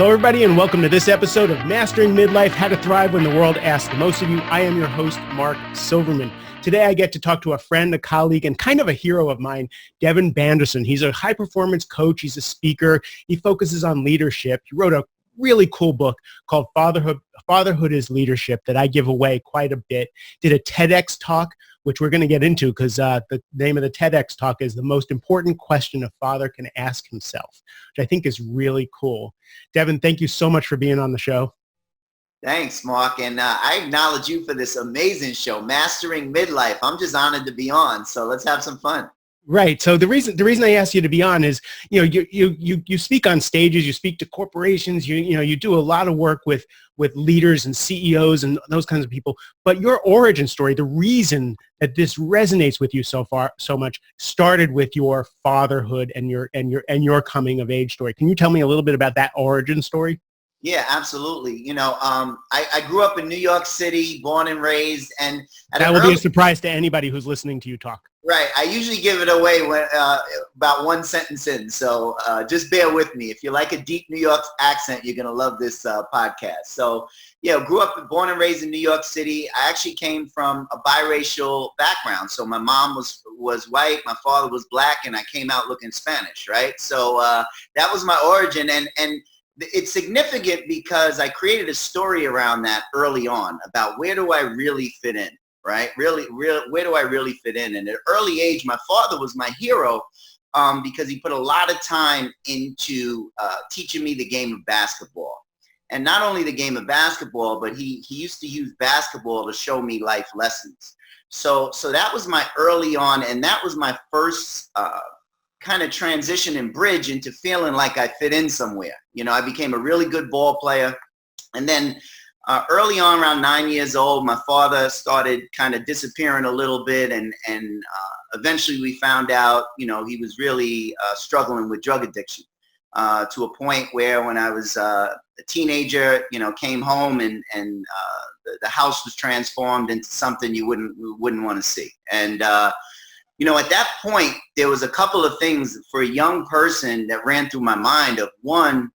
Hello, everybody, and welcome to this episode of Mastering Midlife, How to Thrive When the World Asks the Most of You. I am your host, Mark Silverman. Today, I get to talk to a friend, a colleague, and kind of a hero of mine, Devon Bandison. He's a high-performance coach. He's a speaker. He focuses on leadership. He wrote a really cool book called Fatherhood is Leadership that I give away quite a bit. Did a TEDx talk, which we're going to get into because the name of the TEDx talk is The Most Important Question a Father Can Ask Himself, which I think is really cool. Devon, thank you so much for being on the show. Thanks, Mark. And I acknowledge you for this amazing show, Mastering Midlife. I'm just honored to be on. So let's have some fun. Right. So the reason I asked you to be on is, you speak on stages, you speak to corporations, you do a lot of work with leaders and CEOs and those kinds of people. But your origin story, the reason that this resonates with you so much, started with your fatherhood and your coming of age story. Can you tell me a little bit about that origin story? Yeah, absolutely. I grew up in New York City, born and raised, and that will be a surprise to anybody who's listening to you talk. Right. I usually give it away when about one sentence in. So just bear with me. If you like a deep New York accent, you're going to love this podcast. So, grew up, born and raised in New York City. I actually came from a biracial background. So my mom was white, my father was black, and I came out looking Spanish. Right. So that was my origin. And it's significant because I created a story around that early on about where do I really fit in. Right? Where do I really fit in? And at an early age, my father was my hero because he put a lot of time into teaching me the game of basketball. And not only the game of basketball, but he used to use basketball to show me life lessons. So that was my early on, and that was my first kind of transition and bridge into feeling like I fit in somewhere. I became a really good ball player. And then early on, around 9 years old, my father started kind of disappearing a little bit, and eventually we found out, he was really struggling with drug addiction to a point where when I was a teenager, came home and the house was transformed into something you wouldn't want to see. And at that point, there was a couple of things for a young person that ran through my mind. Of one,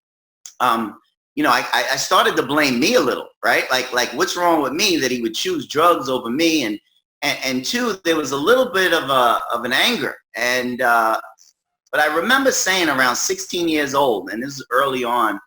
I started to blame me a little, right? Like what's wrong with me that he would choose drugs over me? And two, there was a little bit of an anger. And, but I remember saying around 16 years old, and this is early on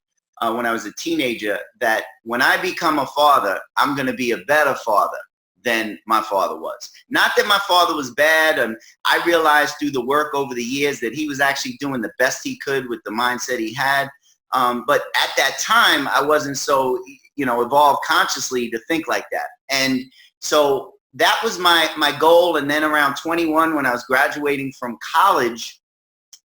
when I was a teenager, that when I become a father, I'm going to be a better father than my father was. Not that my father was bad. And I realized through the work over the years that he was actually doing the best he could with the mindset he had. But at that time, I wasn't so, evolved consciously to think like that. And so that was my goal. And then around 21, when I was graduating from college,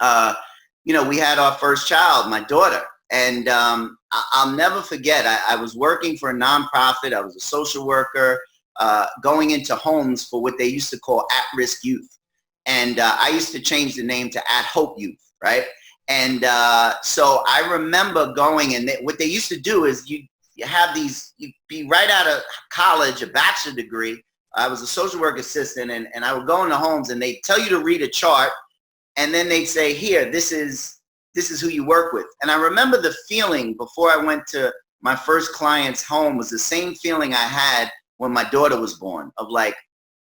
we had our first child, my daughter. And I'll never forget, I was working for a nonprofit. I was a social worker going into homes for what they used to call at-risk youth. And I used to change the name to at-hope youth, right? And so I remember going, and what they used to do is you'd be right out of college, a bachelor degree. I was a social work assistant, and I would go into homes, and they'd tell you to read a chart, and then they'd say, here, this is who you work with. And I remember the feeling before I went to my first client's home was the same feeling I had when my daughter was born, of like,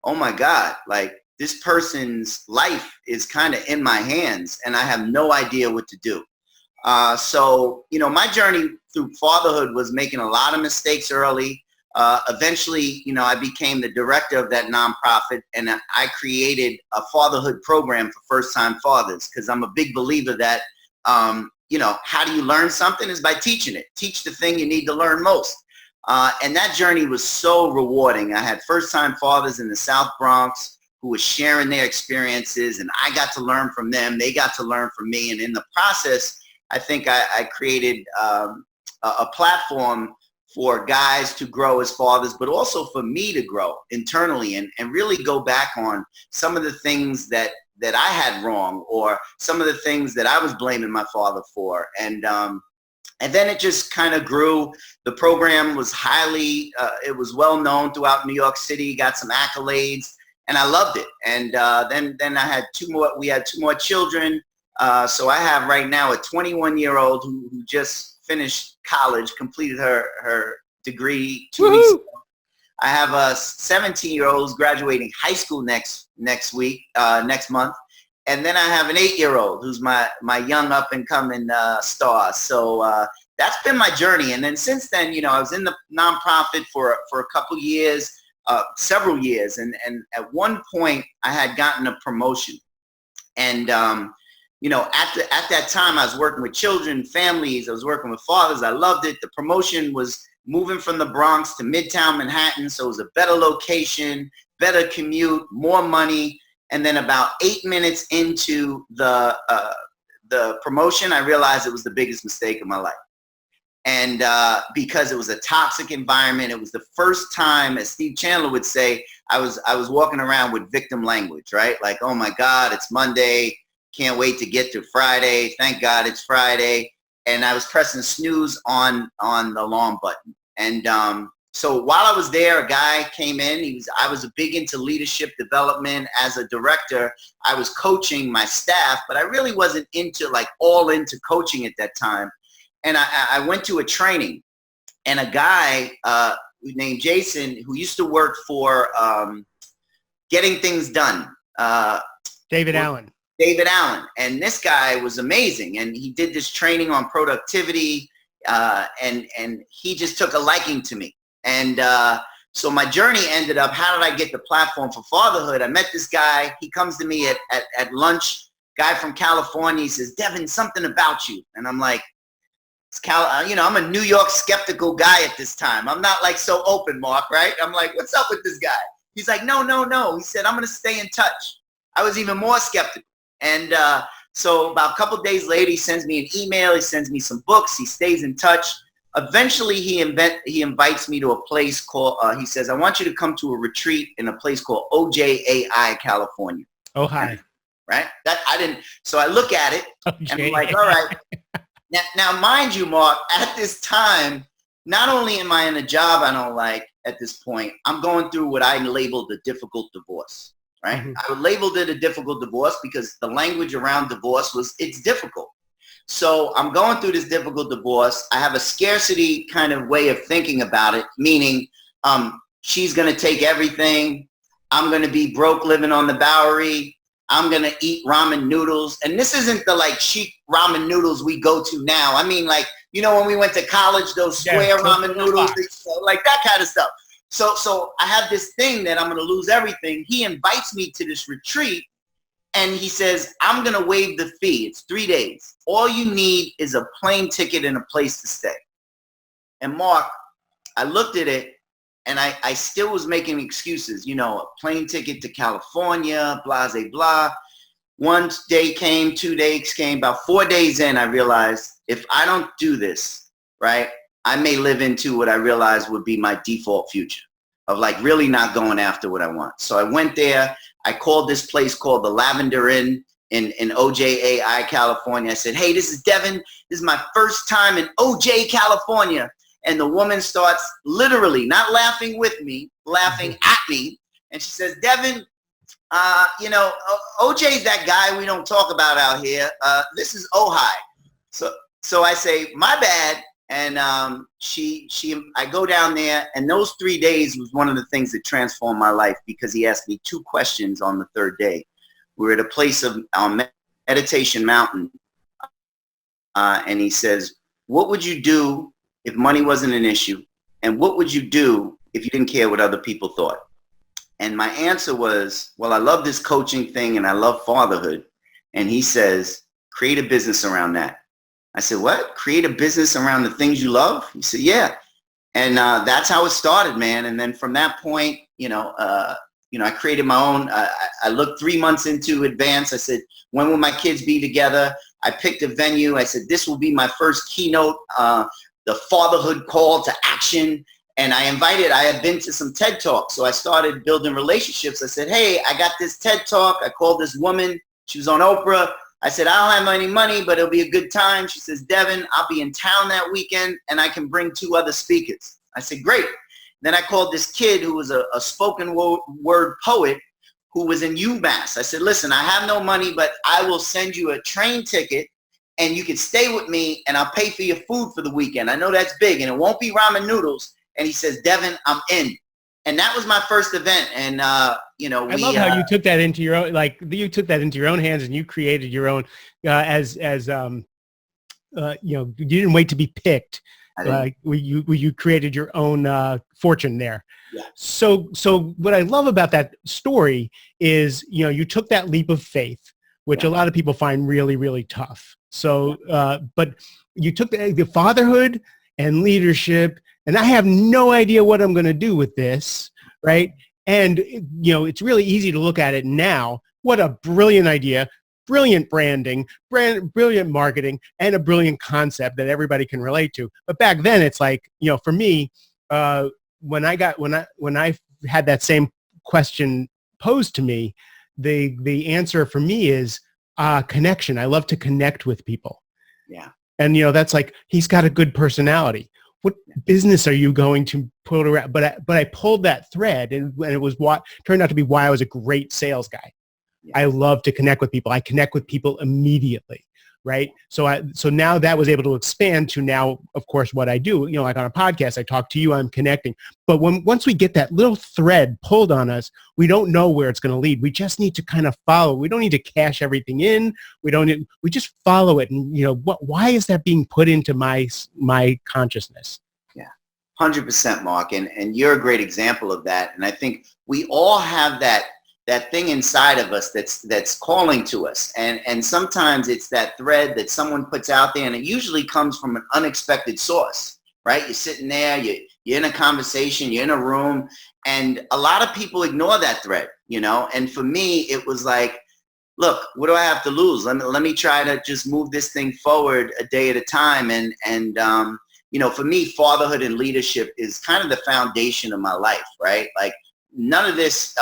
oh my God, like, this person's life is kind of in my hands and I have no idea what to do. So my journey through fatherhood was making a lot of mistakes early. Eventually, I became the director of that nonprofit, and I created a fatherhood program for first-time fathers because I'm a big believer that, how do you learn something is by teaching it. Teach the thing you need to learn most. And that journey was so rewarding. I had first-time fathers in the South Bronx who was sharing their experiences, and I got to learn from them. They got to learn from me. And in the process, I think I created a platform for guys to grow as fathers, but also for me to grow internally and really go back on some of the things that I had wrong, or some of the things that I was blaming my father for. And then it just kind of grew. The program was it was well known throughout New York City, got some accolades. And I loved it. And then I had we had two more children. So I have right now a 21-year-old who just finished college, completed her degree 2 weeks ago. I have a 17-year-old who's graduating high school next month. And then I have an 8-year-old who's my young up and coming star. So that's been my journey. And then since then, I was in the nonprofit for a couple years, several years. And at one point I had gotten a promotion. And, at that time I was working with children, families. I was working with fathers. I loved it. The promotion was moving from the Bronx to Midtown Manhattan. So it was a better location, better commute, more money. And then about 8 minutes into the promotion, I realized it was the biggest mistake of my life. And because it was a toxic environment, it was the first time, as Steve Chandler would say, I was walking around with victim language, right? Like, oh my God, it's Monday. Can't wait to get to Friday. Thank God it's Friday. And I was pressing snooze on the alarm button. And so while I was there, a guy came in. I was big into leadership development. As a director, I was coaching my staff, but I really wasn't all into coaching at that time. And I went to a training, and a guy named Jason, who used to work for Getting Things Done. David Allen. And this guy was amazing. And he did this training on productivity, and he just took a liking to me. And so my journey ended up, how did I get the platform for fatherhood? I met this guy. He comes to me at lunch, guy from California. He says, Devon, something about you. And I'm like, I'm a New York skeptical guy at this time. I'm not so open, Mark, right? I'm like, what's up with this guy? He's like, no. He said, I'm going to stay in touch. I was even more skeptical. And so about a couple of days later, he sends me an email. He sends me some books. He stays in touch. Eventually, he invites me to a place called, he says, I want you to come to a retreat in a place called OJAI, California. Oh, hi. Right? So I look at it, and I'm like, all right. Now, mind you, Mark, at this time, not only am I in a job I don't like at this point, I'm going through what I labeled a difficult divorce. Right? Mm-hmm. I labeled it a difficult divorce because the language around divorce it's difficult. So I'm going through this difficult divorce. I have a scarcity kind of way of thinking about it, meaning she's going to take everything. I'm going to be broke living on the Bowery. I'm going to eat ramen noodles. And this isn't the chic ramen noodles we go to now. I mean, when we went to college, those square ramen noodles, that kind of stuff. So I have this thing that I'm going to lose everything. He invites me to this retreat, and he says, I'm going to waive the fee. It's 3 days. All you need is a plane ticket and a place to stay. And Mark, I looked at it, and I still was making excuses, a plane ticket to California, blah, blah, blah. 1 day came, 2 days came. About 4 days in, I realized if I don't do this, right, I may live into what I realized would be my default future of really not going after what I want. So I went there. I called this place called the Lavender Inn in OJAI, California. I said, hey, this is Devon. This is my first time in OJ, California. And the woman starts literally not laughing with me, laughing at me. And she says, Devon, OJ's that guy we don't talk about out here. This is Ojai. So I say, my bad. And I go down there, and those 3 days was one of the things that transformed my life because he asked me 2 questions on the 3rd day. We were at a place of Meditation Mountain, and he says, what would you do if money wasn't an issue? And what would you do if you didn't care what other people thought? And my answer was, well, I love this coaching thing, and I love fatherhood. And he says, create a business around that. I said, what? Create a business around the things you love? He said, yeah. And that's how it started, man. And then from that point, I created my own. I looked 3 months into advance. I said, when will my kids be together? I picked a venue. I said, this will be my first keynote, the fatherhood call to action. And I had been to some TED Talks. So I started building relationships. I said, hey, I got this TED Talk. I called this woman. She was on Oprah. I said, I don't have any money, but it'll be a good time. She says, Devon, I'll be in town that weekend, and I can bring 2 other speakers. I said, great. Then I called this kid who was a spoken word poet who was in UMass. I said, listen, I have no money, but I will send you a train ticket and you can stay with me and I'll pay for your food for the weekend. I know that's big and it won't be ramen noodles. And he says, Devon, I'm in. And that was my first event. And, I love how you took that into your own, hands and you created your own, you didn't wait to be picked. You created your own fortune there. Yeah. So what I love about that story is, you took that leap of faith, which a lot of people find really, really tough. So, but you took the fatherhood and leadership, and I have no idea what I'm going to do with this, right? And, it's really easy to look at it now. What a brilliant idea, brilliant branding, brilliant marketing, and a brilliant concept that everybody can relate to. But back then, it's like, for me, when I had that same question posed to me, the answer for me is connection. I love to connect with people. Yeah. And, that's like, he's got a good personality. What business are you going to put around? But I pulled that thread, and it was what turned out to be why I was a great sales guy. Yeah. I love to connect with people. I connect with people immediately, right? So now that was able to expand to now, of course, what I do. Like on a podcast, I talk to you, I'm connecting. But once we get that little thread pulled on us, we don't know where it's going to lead. We just need to kind of follow. We don't need to cash everything in. We just follow it. And why is that being put into my consciousness? Yeah, 100%, Mark. And you're a great example of that. And I think we all have that thing inside of us that's calling to us. And sometimes it's that thread that someone puts out there, and it usually comes from an unexpected source, right? You're sitting there, you're in a conversation, you're in a room, and a lot of people ignore that thread, and for me, it was like, look, what do I have to lose? Let me try to just move this thing forward a day at a time. And for me, fatherhood and leadership is kind of the foundation of my life, right? Like, none of this,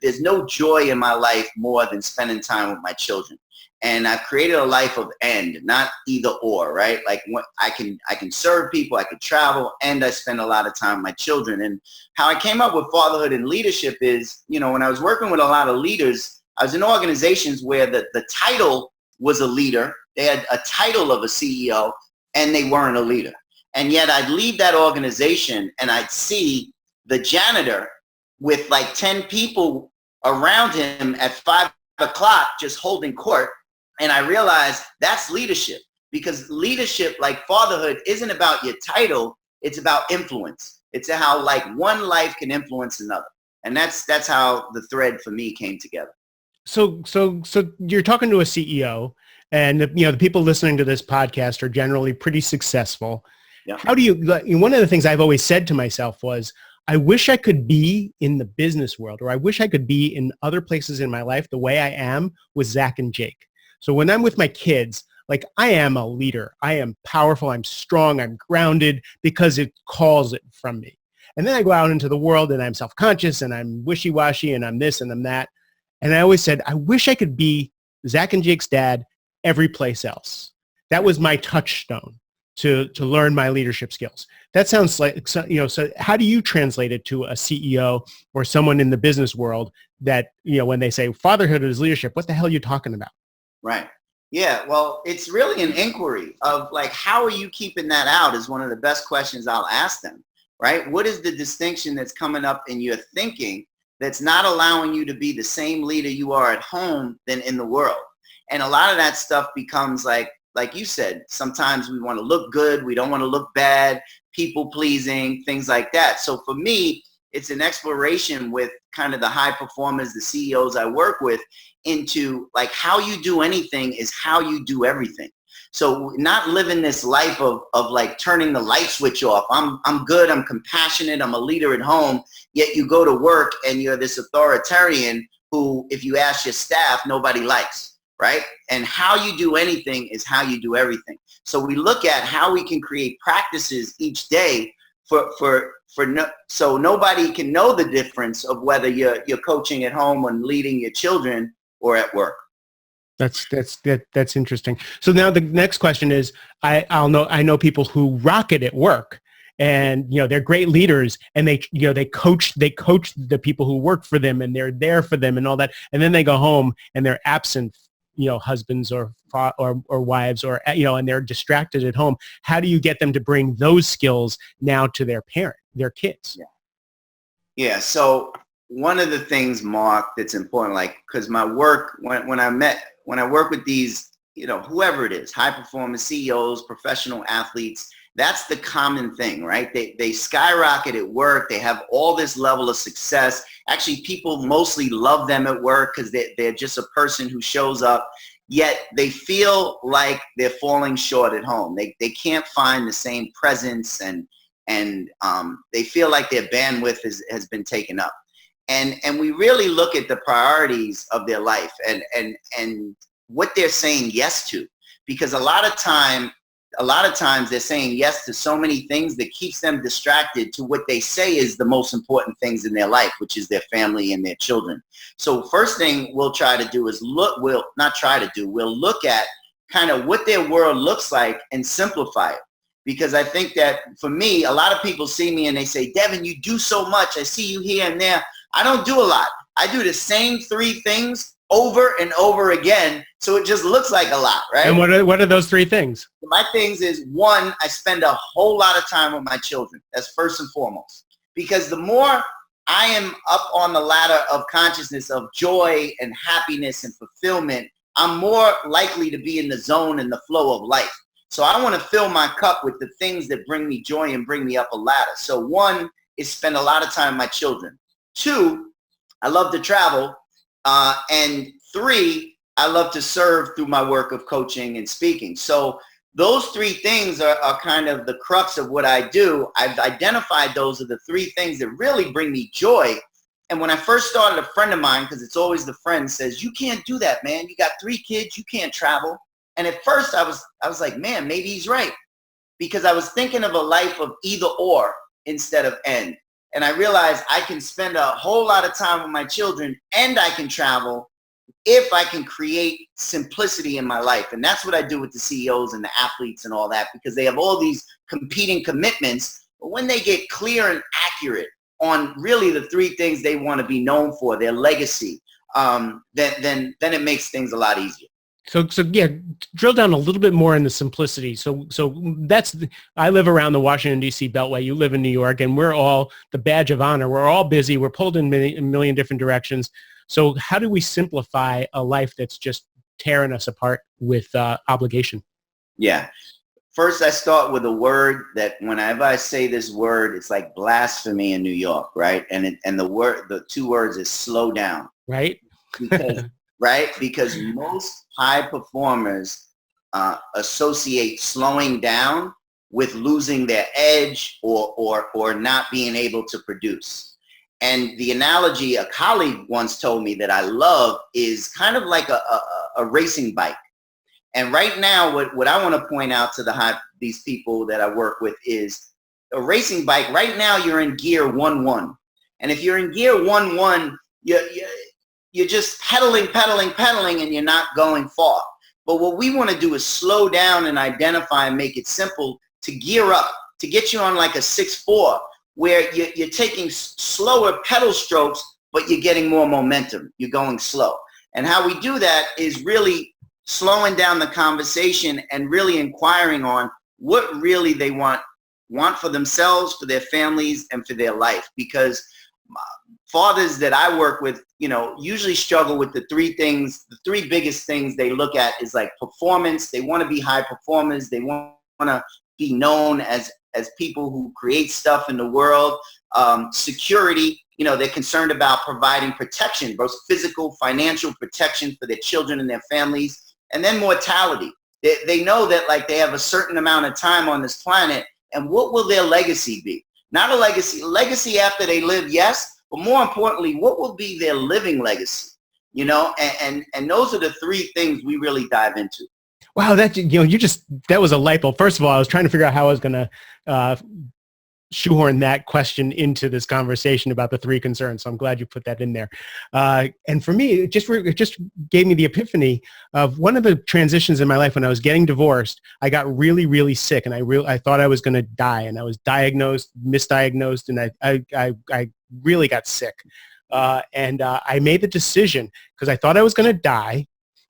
there's no joy in my life more than spending time with my children. And I've created a life of and, not either or, right? Like, I can serve people, I can travel, and I spend a lot of time with my children. And how I came up with fatherhood and leadership is, when I was working with a lot of leaders, I was in organizations where the title was a leader. They had a title of a CEO, and they weren't a leader. And yet I'd leave that organization and I'd see the janitor with like 10 people around him at 5 o'clock just holding court. And I realized that's leadership, because leadership, like fatherhood, isn't about your title. It's about influence. It's how like one life can influence another. And that's how the thread for me came together. So you're talking to a CEO, and the people listening to this podcast are generally pretty successful. Yeah. How do you, one of the things I've always said to myself was, I wish I could be in the business world, or I wish I could be in other places in my life the way I am with Zach and Jake. So when I'm with my kids, like, I am a leader. I am powerful. I'm strong. I'm grounded because it calls it from me. And then I go out into the world and I'm self-conscious and I'm wishy-washy and I'm this and I'm that. And I always said, I wish I could be Zach and Jake's dad every place else. That was my touchstone to learn my leadership skills. That sounds like, so how do you translate it to a CEO or someone in the business world that, when they say fatherhood is leadership, what the hell are you talking about? Right. Yeah. Well, it's really an inquiry of like, how are you keeping that out is one of the best questions I'll ask them, right? What is the distinction that's coming up in your thinking that's not allowing you to be the same leader you are at home than in the world? And a lot of that stuff becomes like you said, sometimes we want to look good. We don't want to look bad, people pleasing, things like that. So for me, it's an exploration with kind of the high performers, the CEOs I work with, into like, how you do anything is how you do everything. So not living this life of like turning the light switch off. I'm good. I'm compassionate. I'm a leader at home. Yet you go to work and you're this authoritarian who, if you ask your staff, nobody likes. Right? And how you do anything is how you do everything. So we look at how we can create practices each day so nobody can know the difference of whether you're coaching at home and leading your children or at work. That's interesting. So now the next question is, I know people who rock it at work, and they're great leaders, and they coach the people who work for them, and they're there for them and all that, and then they go home and they're absent husbands or wives, or and they're distracted at home. How do you get them to bring those skills now to their kids? Yeah. So one of the things, Mark, that's important, like, because my work, when I work with these, whoever it is, high performance CEOs, professional athletes, that's the common thing, right? They skyrocket at work. They have all this level of success. Actually, people mostly love them at work because they're just a person who shows up, yet they feel like they're falling short at home. They can't find the same presence, and they feel like their bandwidth has been taken up. And we really look at the priorities of their life and what they're saying yes to, because a lot of times they're saying yes to so many things that keeps them distracted to what they say is the most important things in their life, which is their family and their children. So first thing we'll try to do is we'll look at kind of what their world looks like and simplify it. Because I think that for me, a lot of people see me and they say, Devon, you do so much. I see you here and there. I don't do a lot. I do the same 3 things over and over again, so it just looks like a lot, right? And what are those 3 things? My things is, 1, I spend a whole lot of time with my children. That's first and foremost. Because the more I am up on the ladder of consciousness of joy and happiness and fulfillment, I'm more likely to be in the zone and the flow of life. So I want to fill my cup with the things that bring me joy and bring me up a ladder. So 1 is spend a lot of time with my children. 2, I love to travel. And 3, I love to serve through my work of coaching and speaking. So those 3 things are kind of the crux of what I do. I've identified those are the 3 things that really bring me joy. And when I first started, a friend of mine, because it's always the friend, says, you can't do that, man. You got 3 kids. You can't travel. And at first I was like, man, maybe he's right. Because I was thinking of a life of either or instead of and. And I realized I can spend a whole lot of time with my children and I can travel if I can create simplicity in my life. And that's what I do with the CEOs and the athletes and all that, because they have all these competing commitments. But when they get clear and accurate on really the 3 things they want to be known for, their legacy, then it makes things a lot easier. So yeah, drill down a little bit more in the simplicity. So I live around the Washington, D.C. Beltway. You live in New York, and we're all the badge of honor. We're all busy. We're pulled in a million different directions. So how do we simplify a life that's just tearing us apart with obligation? Yeah. First, I start with a word that whenever I say this word, it's like blasphemy in New York, right? And the 2 words is slow down. Right. Because most high performers associate slowing down with losing their edge or not being able to produce. And the analogy a colleague once told me that I love is kind of like a racing bike. And right now, what I want to point out to these people that I work with is a racing bike. Right now, you're in gear 1-1. And if you're in gear 1-1, you're just pedaling, and you're not going far. But what we want to do is slow down and identify and make it simple to gear up, to get you on like a 6-4, where you're taking slower pedal strokes, but you're getting more momentum. You're going slow. And how we do that is really slowing down the conversation and really inquiring on what really they want for themselves, for their families, and for their life. Because fathers that I work with, usually struggle with the 3 things. The 3 biggest things they look at is like performance. They want to be high performers. They want to be known as people who create stuff in the world. Security, they're concerned about providing protection, both physical, financial protection for their children and their families. And then mortality. They know that like they have a certain amount of time on this planet, and what will their legacy be? Not a legacy after they live, yes, but more importantly, what will be their living legacy? And those are the 3 things we really dive into. Wow, that was a light bulb. First of all, I was trying to figure out how I was going to shoehorn that question into this conversation about the 3 concerns. So I'm glad you put that in there. And for me, it just gave me the epiphany of one of the transitions in my life. When I was getting divorced, I got really, really sick, and I thought I was going to die, and I was misdiagnosed, and I really got sick. And I made the decision, because I thought I was going to die,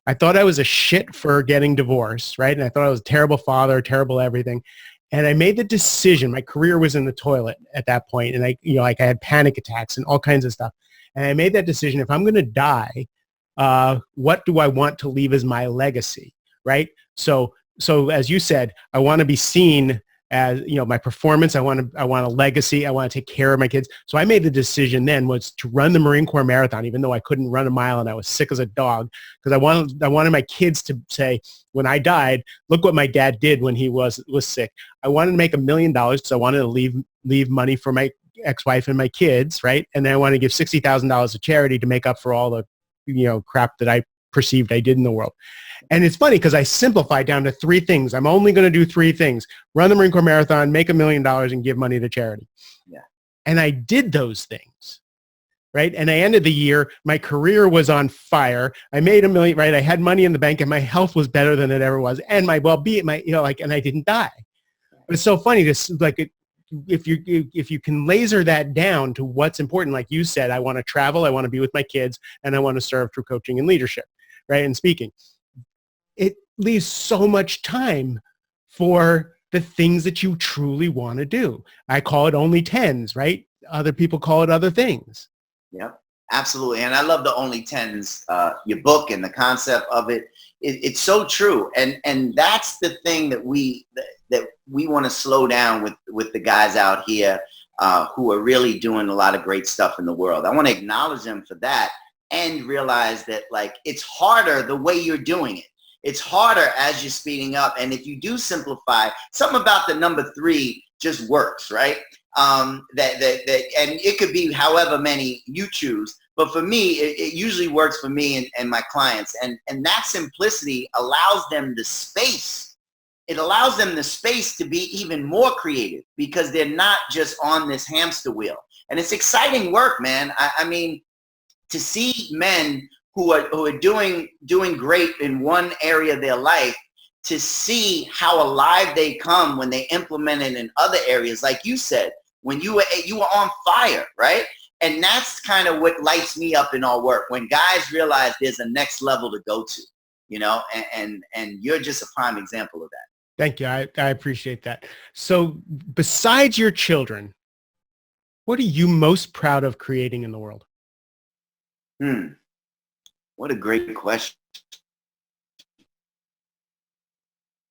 I thought I was a shit for getting divorced, right? And I thought I was a terrible father, terrible everything. And I made the decision. My career was in the toilet at that point, and I had panic attacks and all kinds of stuff. And I made that decision. If I'm going to die, what do I want to leave as my legacy, right? So as you said, I want to be seen as, my performance. I want a legacy. I want to take care of my kids. So I made the decision then was to run the Marine Corps Marathon, even though I couldn't run a mile and I was sick as a dog, because I wanted my kids to say, when I died, look what my dad did when he was sick. I wanted to make $1 million. So I wanted to leave money for my ex-wife and my kids, right? And then I wanted to give $60,000 to charity to make up for all the, crap that I perceived I did in the world. And it's funny because I simplified down to 3 things. I'm only going to do 3 things: run the Marine Corps Marathon, make $1 million, and give money to charity. Yeah. And I did those things, right? And I ended the year, my career was on fire. I made $1 million, right? I had money in the bank and my health was better than it ever was. And my well-being, and I didn't die. But it's so funny if you can laser that down to what's important, like you said, I want to travel, I want to be with my kids, and I want to serve through coaching and leadership, right? And speaking. It leaves so much time for the things that you truly want to do. I call it only 10s, right? Other people call it other things. Yep, absolutely. And I love the only 10s, your book and the concept of it. It's so true. And that's the thing that we want to slow down with the guys out here who are really doing a lot of great stuff in the world. I want to acknowledge them for that and realize that, like, it's harder the way you're doing it. It's harder as you're speeding up. And if you do simplify, something about the number 3 just works, right? And it could be however many you choose. But for me, it usually works for me and my clients. And that simplicity allows them the space. It allows them the space to be even more creative because they're not just on this hamster wheel. And it's exciting work, man. I mean, to see men who are doing great in one area of their life, to see how alive they come when they implement it in other areas. Like you said, when you were on fire, right? And that's kind of what lights me up in our work, when guys realize there's a next level to go to, and you're just a prime example of that. Thank you. I appreciate that. So besides your children, what are you most proud of creating in the world? What a great question.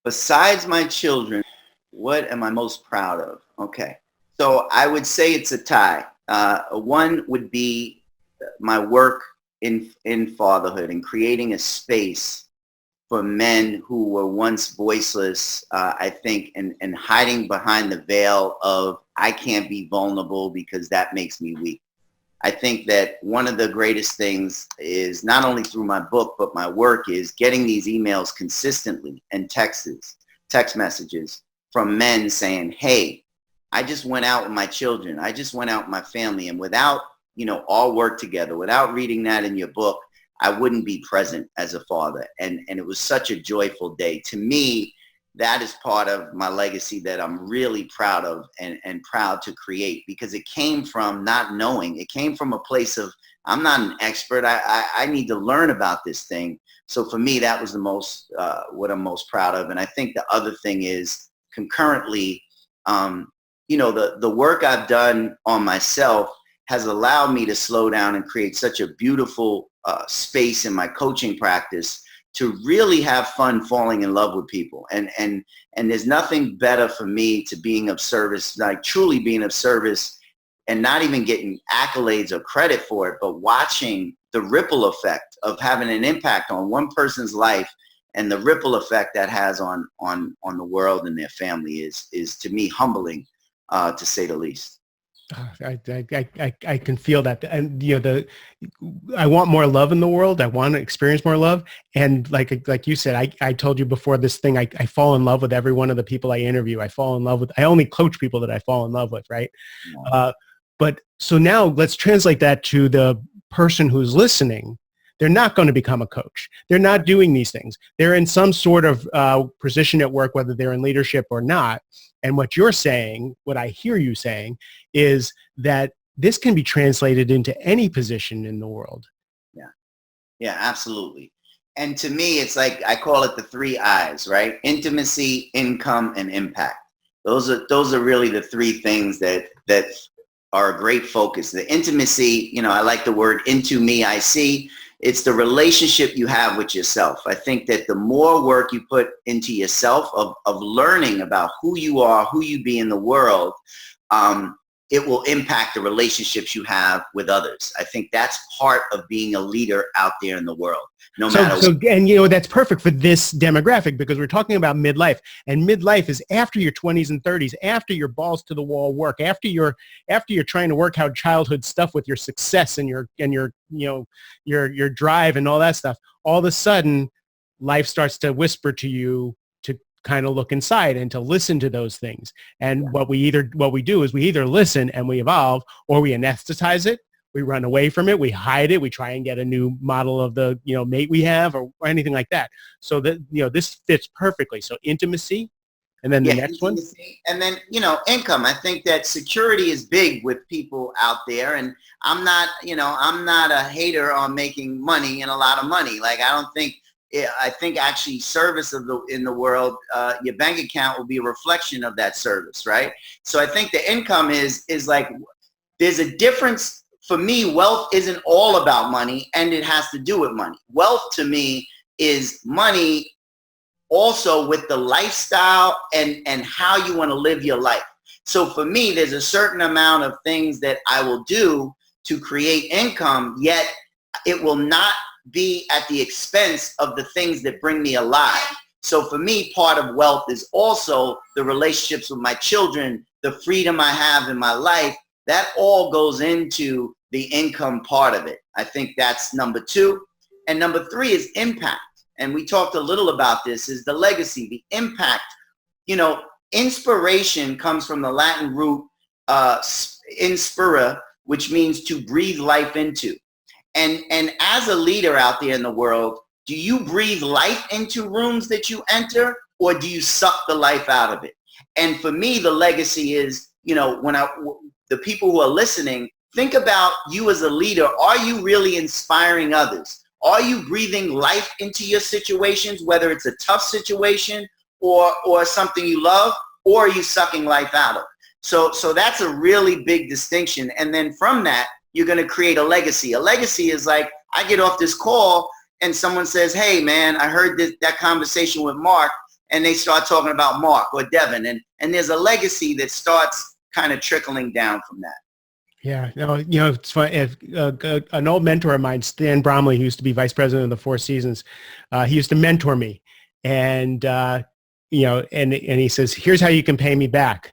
Besides my children, what am I most proud of? Okay. So I would say it's a tie. One would be my work in fatherhood and creating a space for men who were once voiceless, I think, and hiding behind the veil of, I can't be vulnerable because that makes me weak. I think that one of the greatest things is, not only through my book, but my work, is getting these emails consistently and text messages from men saying, hey, I just went out with my children. I just went out with my family. And without, all work together, without reading that in your book, I wouldn't be present as a father. And it was such a joyful day. To me, that is part of my legacy that I'm really proud of and proud to create, because it came from not knowing. It came from a place of, I'm not an expert. I need to learn about this thing. So for me, that was the most, what I'm most proud of. And I think the other thing is, concurrently, the work I've done on myself has allowed me to slow down and create such a beautiful space in my coaching practice to really have fun falling in love with people. And there's nothing better for me to being of service, like truly being of service, and not even getting accolades or credit for it, but watching the ripple effect of having an impact on one person's life, and the ripple effect that has on the world and their family is to me humbling, to say the least. I can feel that. And I want more love in the world. I want to experience more love. And like you said, I told you before this thing, I fall in love with every one of the people I interview. I only coach people that I fall in love with. Right. Yeah. But so now let's translate that to the person who's listening. They're not going to become a coach. They're not doing these things. They're in some sort of position at work, whether they're in leadership or not. And what you're saying, what I hear you saying, is that this can be translated into any position in the world. Yeah, absolutely. And to me, it's like, I call it the 3 I's, right? Intimacy, income, and impact. Those are really the 3 things that are a great focus. The intimacy, I like the word into me, I see. It's the relationship you have with yourself. I think that the more work you put into yourself of learning about who you are, who you be in the world, it will impact the relationships you have with others. I think that's part of being a leader out there in the world. No matter what. And that's perfect for this demographic, because we're talking about midlife, and midlife is after your 20s and 30s, after your balls to the wall work, after you're trying to work out childhood stuff with your success and your drive and all that stuff. All of a sudden, life starts to whisper to you to kind of look inside and to listen to those things. And what we do is we either listen and we evolve, or we anesthetize it. We run away from it. We hide it. We try and get a new model of the, mate we have, or anything like that. So that, this fits perfectly. So intimacy, and then the next one. And then, income. I think that security is big with people out there. And I'm not a hater on making money and a lot of money. Like, I think actually service in the world, your bank account will be a reflection of that service, right? So I think the income is like, there's a difference. For me, wealth isn't all about money, and it has to do with money. Wealth to me is money also with the lifestyle and how you want to live your life. So for me, there's a certain amount of things that I will do to create income, yet it will not be at the expense of the things that bring me alive. So for me, part of wealth is also the relationships with my children, the freedom I have in my life. That all goes into the income part of it. I think that's number 2. And number 3 is impact. And we talked a little about this, is the legacy, the impact. Inspiration comes from the Latin root inspira, which means to breathe life into. And as a leader out there in the world, do you breathe life into rooms that you enter, or do you suck the life out of it? And for me, the legacy is, the people who are listening, think about you as a leader. Are you really inspiring others? Are you breathing life into your situations, whether it's a tough situation or something you love, or are you sucking life out of? So that's a really big distinction. And then from that, you're going to create a legacy. A legacy is like, I get off this call and someone says, hey man, I heard that conversation with Mark, and they start talking about Mark or Devon. And there's a legacy that starts kind of trickling down from that. Yeah, it's funny. An old mentor of mine, Stan Bromley, who used to be vice president of the Four Seasons, he used to mentor me, and and he says, "Here's how you can pay me back."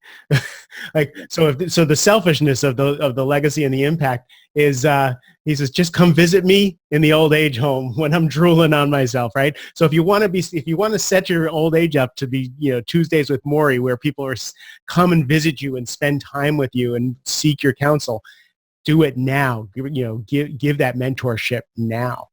So the selfishness of the legacy and the impact is, he says, just come visit me in the old age home when I'm drooling on myself, right? So if you want to set your old age up to be, Tuesdays with Maury, where people come and visit you and spend time with you and seek your counsel, do it now. Give that mentorship now.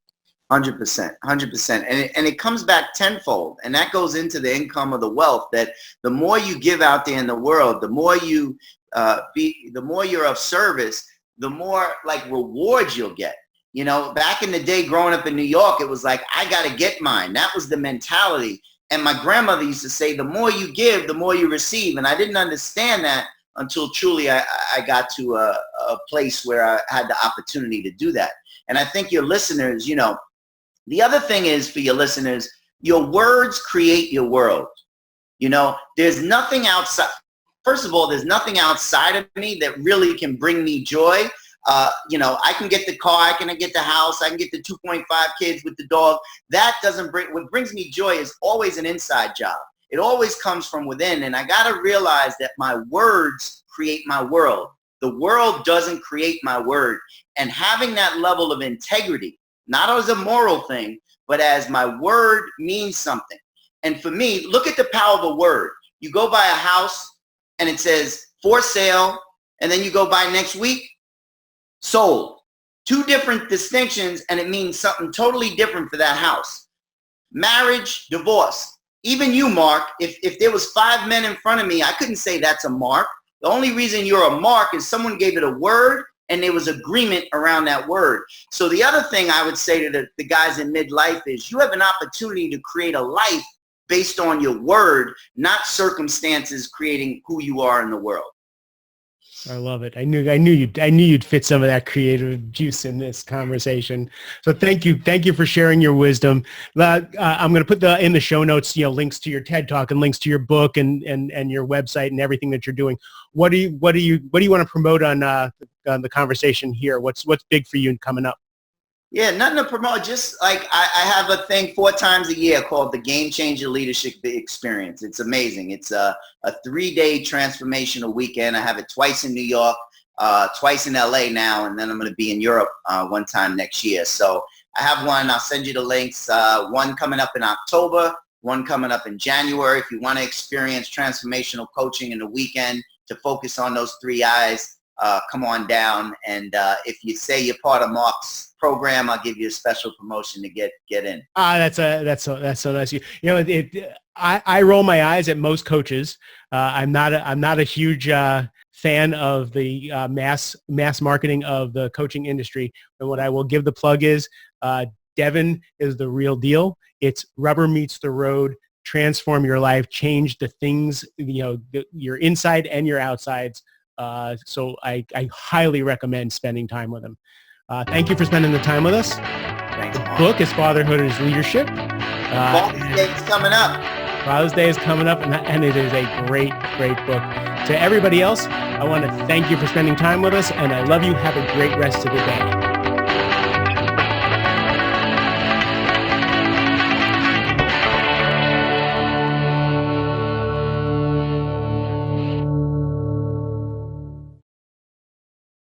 100%. And it comes back tenfold. And that goes into the income of the wealth, that the more you give out there in the world, the more you the more you're of service, the more like rewards you'll get. Back in the day growing up in New York, it was like, I got to get mine. That was the mentality. And my grandmother used to say, the more you give, the more you receive. And I didn't understand that until truly I got to a place where I had the opportunity to do that. And I think your listeners, the other thing is, for your listeners, your words create your world. There's nothing outside. First of all, there's nothing outside of me that really can bring me joy. I can get the car, I can get the house, I can get the 2.5 kids with the dog. That doesn't what brings me joy is always an inside job. It always comes from within. And I got to realize that my words create my world. The world doesn't create my word. And having that level of integrity, not as a moral thing, but as my word means something. And for me, look at the power of a word. You go buy a house and it says for sale, and then you go buy next week, sold. Two different distinctions, and it means something totally different for that house. Marriage, divorce. Even you, Mark, if there was 5 men in front of me, I couldn't say that's a mark. The only reason you're a mark is someone gave it a word and there was agreement around that word. So the other thing I would say to the guys in midlife is you have an opportunity to create a life based on your word, not circumstances creating who you are in the world. I love it. I knew you'd fit some of that creative juice in this conversation. So thank you for sharing your wisdom. I'm going to put in the show notes, links to your TED Talk and links to your book and your website and everything that you're doing. What do you want to promote on the conversation here? What's big for you coming up? Yeah, nothing to promote. Just like I have a thing 4 times a year called the Game Changer Leadership Experience. It's amazing. It's a 3-day transformational weekend. I have it twice in New York, twice in LA now, and then I'm going to be in Europe one time next year. So I have one. I'll send you the links. One coming up in October, one coming up in January. If you want to experience transformational coaching in the weekend to focus on those 3 I's, come on down. And if you say you're part of Mark's program, I'll give you a special promotion to get in. That's so nice. I roll my eyes at most coaches. I'm not a huge fan of the mass marketing of the coaching industry. But what I will give the plug is Devon is the real deal. It's rubber meets the road. Transform your life. Change the things, your inside and your outsides. So I highly recommend spending time with him. Thank you for spending the time with us. Thanks. The book is Fatherhood and Leadership. Father's Day is coming up. Father's Day is coming up, and it is a great book. To everybody else, I want to thank you for spending time with us, and I love you. Have a great rest of the day.